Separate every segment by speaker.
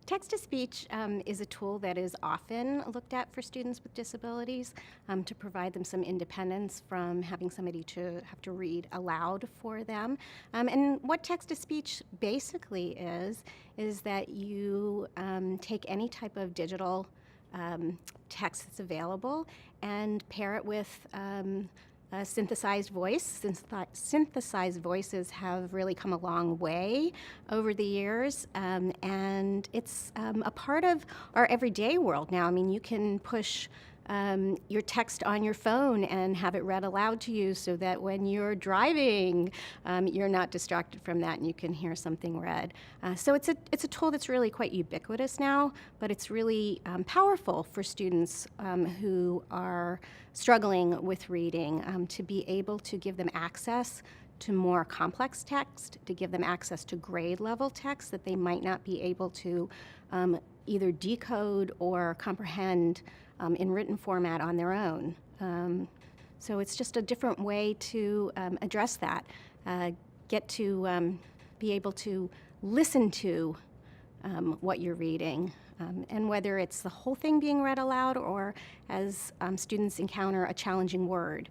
Speaker 1: Text-to-speech is a tool that is often looked at for students with disabilities to provide them some independence from having somebody to have to read aloud for them. And what text-to-speech basically is that you take any type of digital text that's available and pair it with a synthesized voice. Synthesized voices have really come a long way over the years, and it's a part of our everyday world now. I mean, you can push your text on your phone and have it read aloud to you so that when you're driving, you're not distracted from that and you can hear something read. So it's a tool that's really quite ubiquitous now, but it's really powerful for students who are struggling with reading, to be able to give them access to more complex text, to give them access to grade level text that they might not be able to either decode or comprehend in written format on their own. So it's just a different way to address that, get to be able to listen to what you're reading, and whether it's the whole thing being read aloud or as students encounter a challenging word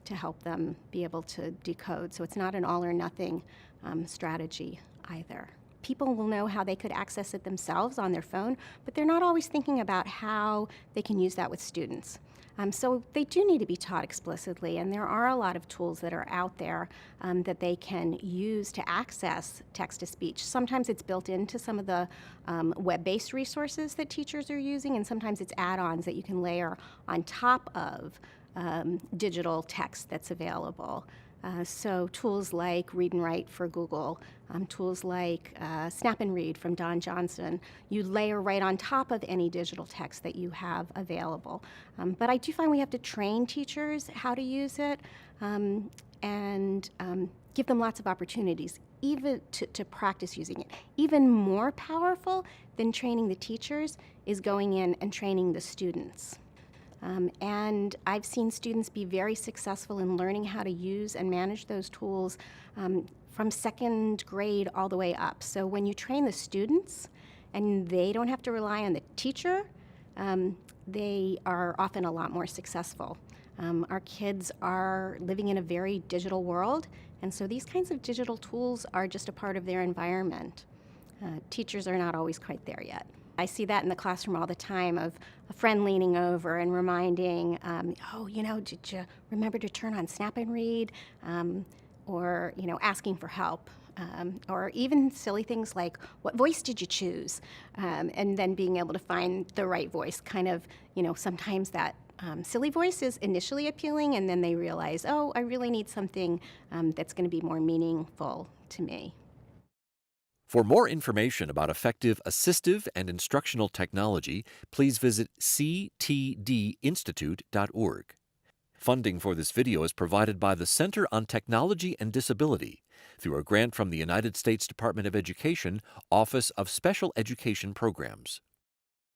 Speaker 1: to help them be able to decode. So it's not an all or nothing strategy either. People will know how they could access it themselves on their phone, but they're not always thinking about how they can use that with students. So they do need to be taught explicitly, and there are a lot of tools that are out there that they can use to access text-to-speech. Sometimes it's built into some of the web-based resources that teachers are using, and sometimes it's add-ons that you can layer on top of digital text that's available. So tools like Read and Write for Google, tools like Snap and Read from Don Johnson, you layer right on top of any digital text that you have available. But I do find we have to train teachers how to use it and give them lots of opportunities even to practice using it. Even more powerful than training the teachers is going in and training the students. And I've seen students be very successful in learning how to use and manage those tools from second grade all the way up. So when you train the students and they don't have to rely on the teacher, they are often a lot more successful. Our kids are living in a very digital world, and so these kinds of digital tools are just a part of their environment. Teachers are not always quite there yet. I see that in the classroom all the time, of a friend leaning over and reminding, oh, did you remember to turn on Snap and Read? Or, asking for help. Or even silly things like, what voice did you choose? And then being able to find the right voice. Kind of, sometimes that silly voice is initially appealing, and then they realize, oh, I really need something that's going to be more meaningful to me.
Speaker 2: For more information about effective assistive and instructional technology, please visit ctdinstitute.org. Funding for this video is provided by the Center on Technology and Disability through a grant from the United States Department of Education, Office of Special Education Programs.